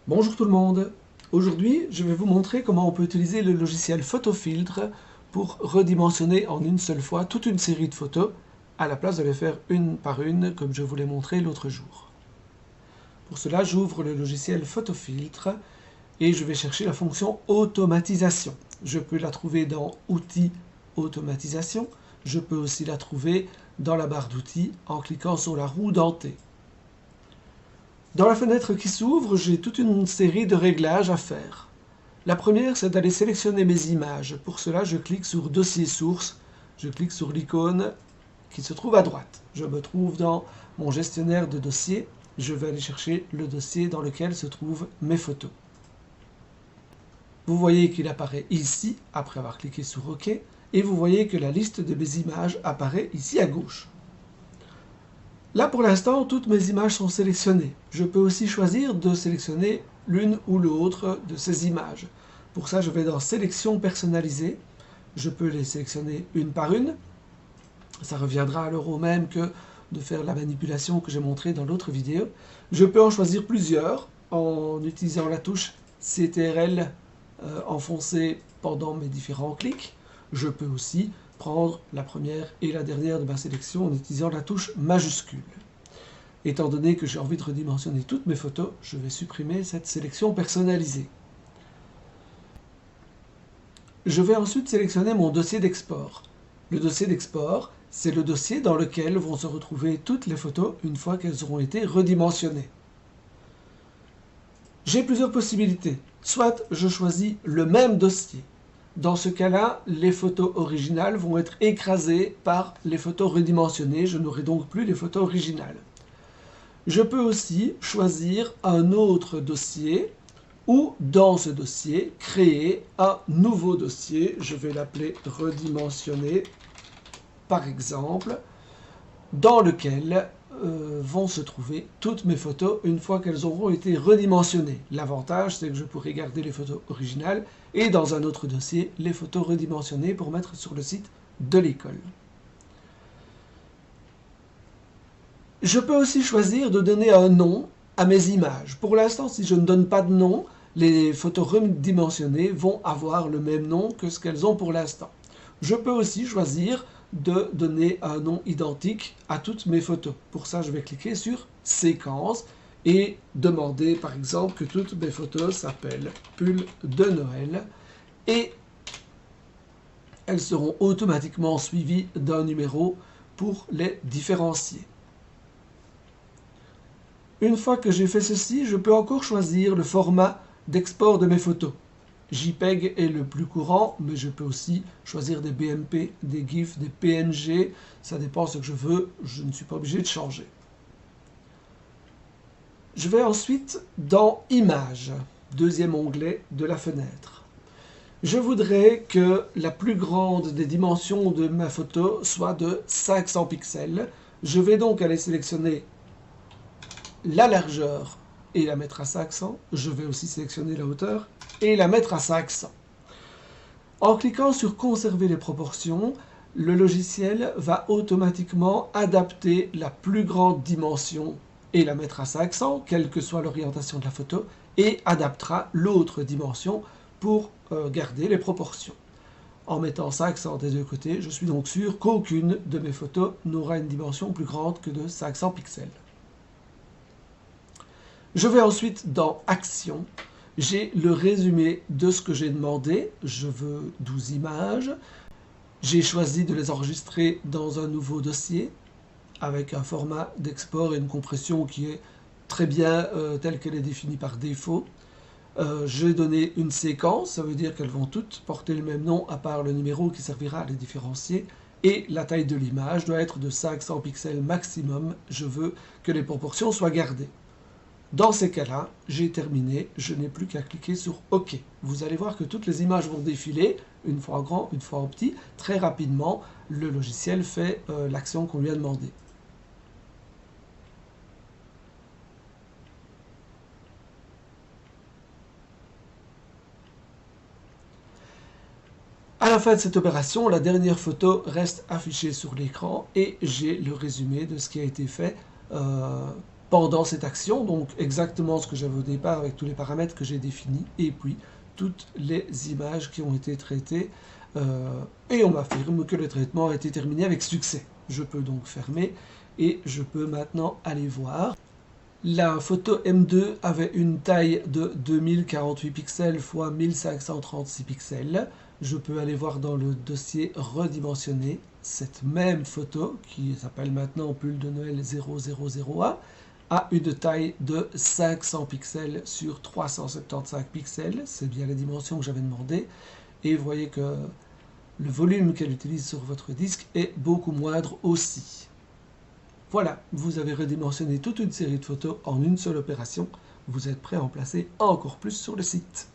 Bonjour tout le monde. Aujourd'hui, je vais vous montrer comment on peut utiliser le logiciel Photofiltre pour redimensionner en une seule fois toute une série de photos à la place de les faire une par une comme je vous l'ai montré l'autre jour. Pour cela, j'ouvre le logiciel Photofiltre et je vais chercher la fonction automatisation. Je peux la trouver dans Outils, automatisation. Je peux aussi la trouver dans la barre d'outils en cliquant sur la roue dentée. Dans la fenêtre qui s'ouvre, j'ai toute une série de réglages à faire. La première, c'est d'aller sélectionner mes images. Pour cela, je clique sur Dossier source. Je clique sur l'icône qui se trouve à droite. Je me trouve dans mon gestionnaire de dossiers. Je vais aller chercher le dossier dans lequel se trouvent mes photos. Vous voyez qu'il apparaît ici, après avoir cliqué sur OK, et vous voyez que la liste de mes images apparaît ici à gauche. Là, pour l'instant, toutes mes images sont sélectionnées. Je peux aussi choisir de sélectionner l'une ou l'autre de ces images. Pour ça, je vais dans Sélection personnalisée. Je peux les sélectionner une par une. Ça reviendra alors au même que de faire la manipulation que j'ai montrée dans l'autre vidéo. Je peux en choisir plusieurs en utilisant la touche CTRL enfoncée pendant mes différents clics. Je peux aussi prendre la première et la dernière de ma sélection en utilisant la touche majuscule. Étant donné que j'ai envie de redimensionner toutes mes photos, je vais supprimer cette sélection personnalisée. Je vais ensuite sélectionner mon dossier d'export. Le dossier d'export, c'est le dossier dans lequel vont se retrouver toutes les photos une fois qu'elles auront été redimensionnées. J'ai plusieurs possibilités. Soit je choisis le même dossier. Dans ce cas-là, les photos originales vont être écrasées par les photos redimensionnées. Je n'aurai donc plus les photos originales. Je peux aussi choisir un autre dossier ou, dans ce dossier, créer un nouveau dossier. Je vais l'appeler redimensionné, par exemple, dans lequel vont se trouver toutes mes photos une fois qu'elles auront été redimensionnées. L'avantage, c'est que je pourrai garder les photos originales et dans un autre dossier, les photos redimensionnées pour mettre sur le site de l'école. Je peux aussi choisir de donner un nom à mes images. Pour l'instant, si je ne donne pas de nom, les photos redimensionnées vont avoir le même nom que ce qu'elles ont pour l'instant. Je peux aussi choisir de donner un nom identique à toutes mes photos. Pour ça, je vais cliquer sur Séquence et demander par exemple que toutes mes photos s'appellent Pull de Noël et elles seront automatiquement suivies d'un numéro pour les différencier. Une fois que j'ai fait ceci, je peux encore choisir le format d'export de mes photos. JPEG est le plus courant, mais je peux aussi choisir des BMP, des GIF, des PNG. Ça dépend de ce que je veux, je ne suis pas obligé de changer. Je vais ensuite dans Images, deuxième onglet de la fenêtre. Je voudrais que la plus grande des dimensions de ma photo soit de 500 pixels. Je vais donc aller sélectionner la largeur et la mettre à 500. Je vais aussi sélectionner la hauteur et la mettre à 500. En cliquant sur Conserver les proportions, le logiciel va automatiquement adapter la plus grande dimension et la mettre à 500, quelle que soit l'orientation de la photo, et adaptera l'autre dimension pour garder les proportions. En mettant 500 des deux côtés, je suis donc sûr qu'aucune de mes photos n'aura une dimension plus grande que de 500 pixels. Je vais ensuite dans Action. J'ai le résumé de ce que j'ai demandé. Je veux 12 images. J'ai choisi de les enregistrer dans un nouveau dossier avec un format d'export et une compression qui est très bien telle qu'elle est définie par défaut. J'ai donné une séquence, ça veut dire qu'elles vont toutes porter le même nom à part le numéro qui servira à les différencier. Et la taille de l'image doit être de 500 pixels maximum. Je veux que les proportions soient gardées. Dans ces cas-là, j'ai terminé, je n'ai plus qu'à cliquer sur OK. Vous allez voir que toutes les images vont défiler, une fois en grand, une fois en petit. Très rapidement, le logiciel fait l'action qu'on lui a demandé. À la fin de cette opération, la dernière photo reste affichée sur l'écran et j'ai le résumé de ce qui a été fait pendant cette action, donc exactement ce que j'avais au départ avec tous les paramètres que j'ai définis, et puis toutes les images qui ont été traitées, et on m'affirme que le traitement a été terminé avec succès. Je peux donc fermer, et je peux maintenant aller voir. La photo M2 avait une taille de 2048 pixels x 1536 pixels. Je peux aller voir dans le dossier redimensionné cette même photo, qui s'appelle maintenant pull de Noël 0001, a une taille de 500 pixels sur 375 pixels. C'est bien les dimensions que j'avais demandé. Et vous voyez que le volume qu'elle utilise sur votre disque est beaucoup moindre aussi. Voilà, vous avez redimensionné toute une série de photos en une seule opération. Vous êtes prêt à en placer encore plus sur le site.